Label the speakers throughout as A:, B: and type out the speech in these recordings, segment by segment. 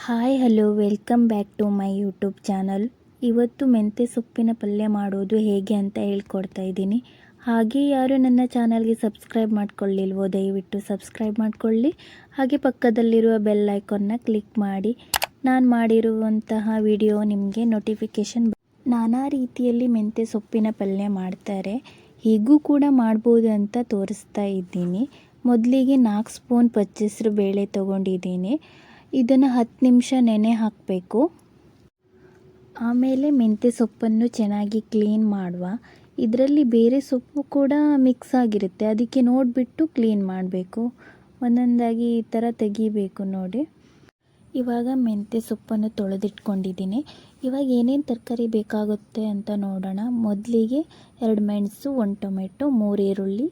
A: Hi hello welcome back to my YouTube channel. ಇವತ್ತು ಮೆಂತ್ಯ ಸೊಪ್ಪಿನ ಪಲ್ಯ ಮಾಡೋದು ಹೇಗೆ ಅಂತ ಹೇಳ್ಕೊಡ್ತಾ ಇದ್ದೀನಿ. ಹಾಗೆ ಯಾರು ನನ್ನ ಚಾನಲ್ಗೆ ಸಬ್ಸ್ಕ್ರೈಬ್ ಮಾಡ್ಕೊಳ್ಳಿಲ್ವೋ ದಯವಿಟ್ಟು ಸಬ್ಸ್ಕ್ರೈಬ್ ಮಾಡ್ಕೊಳ್ಳಿ. ಹಾಗೆ ಪಕ್ಕದಲ್ಲಿರುವ ಬೆಲ್ ಐಕಾನ್ನ ಕ್ಲಿಕ್ ಮಾಡಿ ನಾನು ಮಾಡಿರುವಂತಹ ವಿಡಿಯೋ ನಿಮಗೆ ನೋಟಿಫಿಕೇಷನ್. ನಾನಾ ರೀತಿಯಲ್ಲಿ ಮೆಂತ್ಯ ಸೊಪ್ಪಿನ ಪಲ್ಯ ಮಾಡ್ತಾರೆ, ಹೀಗೂ ಕೂಡ ಮಾಡ್ಬೋದು ಅಂತ ತೋರಿಸ್ತಾ ಇದ್ದೀನಿ. ಮೊದಲಿಗೆ 4 ಸ್ಪೂನ್ ಪಚ್ಚೆಸರು ಬೇಳೆ ತೊಗೊಂಡಿದ್ದೀನಿ. ಇದನ್ನು 10 ನಿಮಿಷ ನೆನೆ ಹಾಕಬೇಕು. ಆಮೇಲೆ ಮೆಂತ್ಯ ಸೊಪ್ಪನ್ನು ಚೆನ್ನಾಗಿ ಕ್ಲೀನ್ ಮಾಡುವ. ಇದರಲ್ಲಿ ಬೇರೆ ಸೊಪ್ಪು ಕೂಡ ಮಿಕ್ಸ್ ಆಗಿರುತ್ತೆ, ಅದಕ್ಕೆ ನೋಡಿಬಿಟ್ಟು ಕ್ಲೀನ್ ಮಾಡಬೇಕು. ಒಂದೊಂದಾಗಿ ಈ ಥರ ತೆಗಿಬೇಕು ನೋಡಿ. ಇವಾಗ ಮೆಂತ್ಯ ಸೊಪ್ಪನ್ನು ತೊಳೆದಿಟ್ಕೊಂಡಿದ್ದೀನಿ. ಇವಾಗ ಏನೇನು ತರಕಾರಿ ಬೇಕಾಗುತ್ತೆ ಅಂತ ನೋಡೋಣ. ಮೊದಲಿಗೆ 2 ಮೆಣಸು, 1 ಟೊಮೆಟೊ, 3 ಈರುಳ್ಳಿ,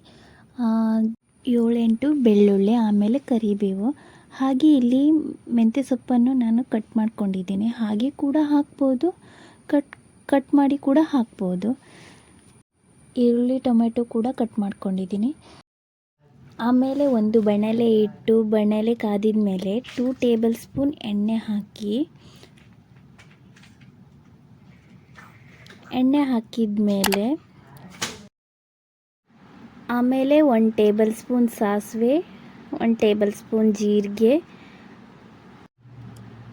A: 7-8 ಬೆಳ್ಳುಳ್ಳಿ, ಆಮೇಲೆ ಕರಿಬೇವು. ಹಾಗೆ ಇಲ್ಲಿ ಮೆಂತ್ಯ ಸೊಪ್ಪನ್ನು ನಾನು ಕಟ್ ಮಾಡ್ಕೊಂಡಿದ್ದೀನಿ. ಹಾಗೆ ಕೂಡ ಹಾಕ್ಬೋದು, ಕಟ್ ಮಾಡಿ ಕೂಡ ಹಾಕ್ಬೋದು. ಈರುಳ್ಳಿ ಟೊಮೆಟೊ ಕೂಡ ಕಟ್ ಮಾಡ್ಕೊಂಡಿದ್ದೀನಿ. ಆಮೇಲೆ ಒಂದು ಬಾಣಲೆ ಇಟ್ಟು ಬಾಣಲೆ ಕಾದಿದ ಮೇಲೆ 2 ಟೇಬಲ್ ಸ್ಪೂನ್ ಎಣ್ಣೆ ಹಾಕಿದ ಮೇಲೆ ಆಮೇಲೆ 1 ಟೇಬಲ್ ಸ್ಪೂನ್ ಸಾಸಿವೆ, 1 ಟೇಬಲ್ ಸ್ಪೂನ್ ಜೀರಿಗೆ,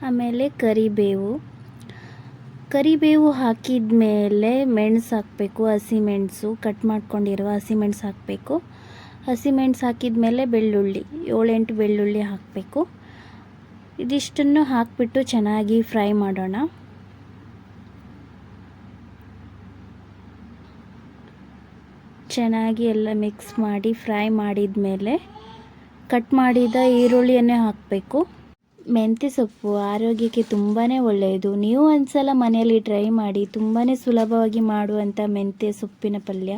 A: ಆಮೇಲೆ ಕರಿಬೇವು ಹಾಕಿದ ಮೇಲೆ ಮೆಣಸು ಹಾಕಬೇಕು. ಹಸಿಮೆಣಸು ಕಟ್ ಮಾಡ್ಕೊಂಡಿರುವ ಹಸಿಮೆಣಸು ಹಾಕಬೇಕು. ಹಸಿಮೆಣಸು ಹಾಕಿದ ಮೇಲೆ ಬೆಳ್ಳುಳ್ಳಿ 7-8 ಬೆಳ್ಳುಳ್ಳಿ ಹಾಕಬೇಕು. ಇದಿಷ್ಟನ್ನು ಹಾಕಿಬಿಟ್ಟು ಚೆನ್ನಾಗಿ ಫ್ರೈ ಮಾಡೋಣ. ಚೆನ್ನಾಗಿ ಎಲ್ಲ ಮಿಕ್ಸ್ ಮಾಡಿ ಫ್ರೈ ಮಾಡಿದ ಮೇಲೆ ಕಟ್ ಮಾಡಿದ ಈರುಳ್ಳಿಯನ್ನೇ ಹಾಕಬೇಕು. ಮೆಂತ್ಯ ಸೊಪ್ಪು ಆರೋಗ್ಯಕ್ಕೆ ತುಂಬಾ ಒಳ್ಳೆಯದು. ನೀವು ಒಂದ್ಸಲ ಮನೆಯಲ್ಲಿ ಟ್ರೈ ಮಾಡಿ. ತುಂಬಾ ಸುಲಭವಾಗಿ ಮಾಡುವಂಥ ಮೆಂತ್ಯ ಸೊಪ್ಪಿನ ಪಲ್ಯ.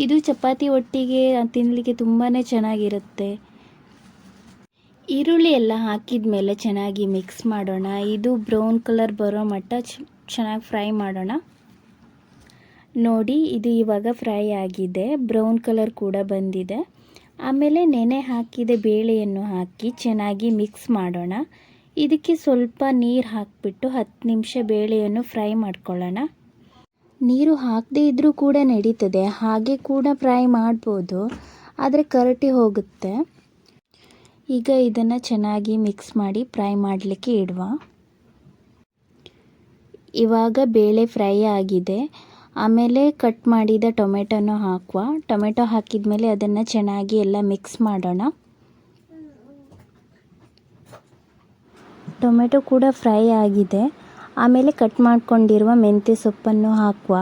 A: ಇದು ಚಪಾತಿ ಒಟ್ಟಿಗೆ ತಿನ್ನಲಿಕ್ಕೆ ತುಂಬಾ ಚೆನ್ನಾಗಿರುತ್ತೆ. ಈರುಳ್ಳಿ ಎಲ್ಲ ಹಾಕಿದ ಮೇಲೆ ಚೆನ್ನಾಗಿ ಮಿಕ್ಸ್ ಮಾಡೋಣ. ಇದು ಬ್ರೌನ್ ಕಲರ್ ಬರೋ ಮಟ್ಟ ಚೆನ್ನಾಗಿ ಫ್ರೈ ಮಾಡೋಣ. ನೋಡಿ, ಇದು ಇವಾಗ ಫ್ರೈ ಆಗಿದೆ, ಬ್ರೌನ್ ಕಲರ್ ಕೂಡ ಬಂದಿದೆ. ಆಮೇಲೆ ನೆನೆ ಹಾಕಿದ ಬೇಳೆಯನ್ನು ಹಾಕಿ ಚೆನ್ನಾಗಿ ಮಿಕ್ಸ್ ಮಾಡೋಣ. ಇದಕ್ಕೆ ಸ್ವಲ್ಪ ನೀರು ಹಾಕಿಬಿಟ್ಟು 10 ನಿಮಿಷ ಬೇಳೆಯನ್ನು ಫ್ರೈ ಮಾಡ್ಕೊಳ್ಳೋಣ. ನೀರು ಹಾಕದೇ ಇದ್ದರೂ ಕೂಡ ನಡೀತದೆ, ಹಾಗೆ ಕೂಡ ಫ್ರೈ ಮಾಡ್ಬೋದು, ಆದರೆ ಕರಟಿ ಹೋಗುತ್ತೆ. ಈಗ ಇದನ್ನು ಚೆನ್ನಾಗಿ ಮಿಕ್ಸ್ ಮಾಡಿ ಫ್ರೈ ಮಾಡಲಿಕ್ಕೆ ಇಡುವ. ಇವಾಗ ಬೇಳೆ ಫ್ರೈ ಆಗಿದೆ. ಆಮೇಲೆ ಕಟ್ ಮಾಡಿದ ಟೊಮೆಟೊನ ಹಾಕುವ. ಟೊಮೆಟೊ ಹಾಕಿದ ಮೇಲೆ ಅದನ್ನು ಚೆನ್ನಾಗಿ ಎಲ್ಲ ಮಿಕ್ಸ್ ಮಾಡೋಣ. ಟೊಮೆಟೊ ಕೂಡ ಫ್ರೈ ಆಗಿದೆ. ಆಮೇಲೆ ಕಟ್ ಮಾಡ್ಕೊಂಡಿರುವ ಮೆಂತ್ಯ ಸೊಪ್ಪನ್ನು ಹಾಕುವ.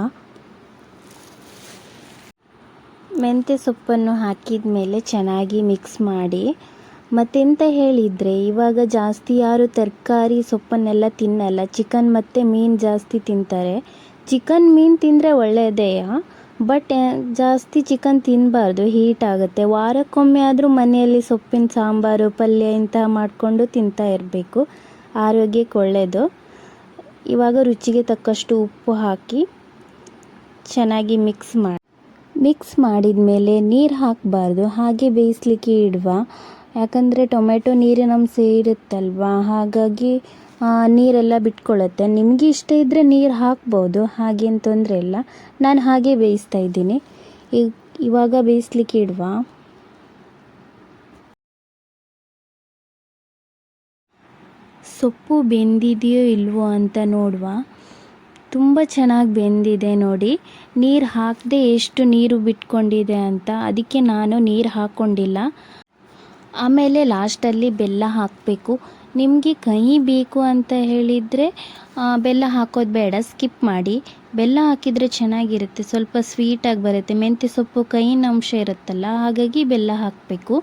A: ಮೆಂತ್ಯ ಸೊಪ್ಪನ್ನು ಹಾಕಿದ ಮೇಲೆ ಚೆನ್ನಾಗಿ ಮಿಕ್ಸ್ ಮಾಡಿ. ಮತ್ತೆಂತ ಹೇಳಿದರೆ, ಇವಾಗ ಜಾಸ್ತಿ ಯಾರು ತರಕಾರಿ ಸೊಪ್ಪನ್ನೆಲ್ಲ ತಿನ್ನಲ್ಲ. ಚಿಕನ್ ಮತ್ತು ಮೀನು ಜಾಸ್ತಿ ತಿಂತಾರೆ. ಚಿಕನ್ ಮೀನು ತಿಂದರೆ ಒಳ್ಳೆಯದೇ, ಬಟ್ ಜಾಸ್ತಿ ಚಿಕನ್ ತಿನ್ನಬಾರ್ದು, ಹೀಟ್ ಆಗುತ್ತೆ. ವಾರಕ್ಕೊಮ್ಮೆ ಆದರೂ ಮನೆಯಲ್ಲಿ ಸೊಪ್ಪಿನ ಸಾಂಬಾರು, ಪಲ್ಯ ಇಂತಹ ಮಾಡಿಕೊಂಡು ತಿಂತಾ ಇರಬೇಕು, ಆರೋಗ್ಯಕ್ಕೆ ಒಳ್ಳೆಯದು. ಇವಾಗ ರುಚಿಗೆ ತಕ್ಕಷ್ಟು ಉಪ್ಪು ಹಾಕಿ ಚೆನ್ನಾಗಿ ಮಿಕ್ಸ್ ಮಾಡಿದ ಮೇಲೆ ನೀರು ಹಾಕಬಾರ್ದು, ಹಾಗೆ ಬೇಯಿಸಲಿಕ್ಕೆ ಇಡುವ. ಯಾಕಂದರೆ ಟೊಮೆಟೊ ನೀರಿನಂಶ ಇರುತ್ತಲ್ವ, ಹಾಗಾಗಿ ನೀರೆಲ್ಲ ಬಿಟ್ಕೊಳ್ಳುತ್ತೆ. ನಿಮಗೆ ಇಷ್ಟ ಇದ್ದರೆ ನೀರು ಹಾಕ್ಬೋದು, ಹಾಗೇನು ತೊಂದರೆ ಇಲ್ಲ. ನಾನು ಹಾಗೆ ಬೇಯಿಸ್ತಾ ಇದ್ದೀನಿ. ಇವಾಗ ಬೇಯಿಸ್ಲಿಕ್ಕೆ ಇಡುವ. ಸೊಪ್ಪು ಬೆಂದಿದೆಯೋ ಇಲ್ವೋ ಅಂತ ನೋಡುವ. ತುಂಬ ಚೆನ್ನಾಗಿ ಬೆಂದಿದೆ ನೋಡಿ. ನೀರು ಹಾಕದೆ ಎಷ್ಟು ನೀರು ಬಿಟ್ಕೊಂಡಿದೆ ಅಂತ, ಅದಕ್ಕೆ ನಾನು ನೀರು ಹಾಕ್ಕೊಂಡಿಲ್ಲ. ಆಮೇಲೆ ಲಾಸ್ಟಲ್ಲಿ ಬೆಲ್ಲ ಹಾಕಬೇಕು. ನಿಮಗೆ ಕಹಿ ಬೇಕು ಅಂತ ಹೇಳಿದರೆ ಬೆಲ್ಲ ಹಾಕೋದು ಬೇಡ, ಸ್ಕಿಪ್ ಮಾಡಿ. ಬೆಲ್ಲ ಹಾಕಿದರೆ ಚೆನ್ನಾಗಿರುತ್ತೆ, ಸ್ವಲ್ಪ ಸ್ವೀಟಾಗಿ ಬರುತ್ತೆ. ಮೆಂತ್ಯ ಸೊಪ್ಪು ಕಹಿನ ಅಂಶ ಇರುತ್ತಲ್ಲ, ಹಾಗಾಗಿ ಬೆಲ್ಲ ಹಾಕಬೇಕು.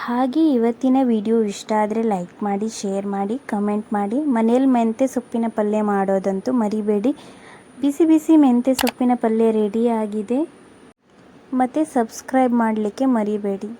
A: ಹಾಗೆ ಇವತ್ತಿನ ವಿಡಿಯೋ ಇಷ್ಟ ಆದರೆ ಲೈಕ್ ಮಾಡಿ, ಶೇರ್ ಮಾಡಿ, ಕಮೆಂಟ್ ಮಾಡಿ. ಮನೇಲಿ ಮೆಂತ್ಯ ಸೊಪ್ಪಿನ ಪಲ್ಯ ಮಾಡೋದಂತೂ ಮರಿಬೇಡಿ. ಬಿಸಿ ಬಿಸಿ ಮೆಂತ್ಯ ಸೊಪ್ಪಿನ ಪಲ್ಯ ರೆಡಿ ಆಗಿದೆ. ಮತ್ತು ಸಬ್ಸ್ಕ್ರೈಬ್ ಮಾಡಲಿಕ್ಕೆ ಮರಿಬೇಡಿ.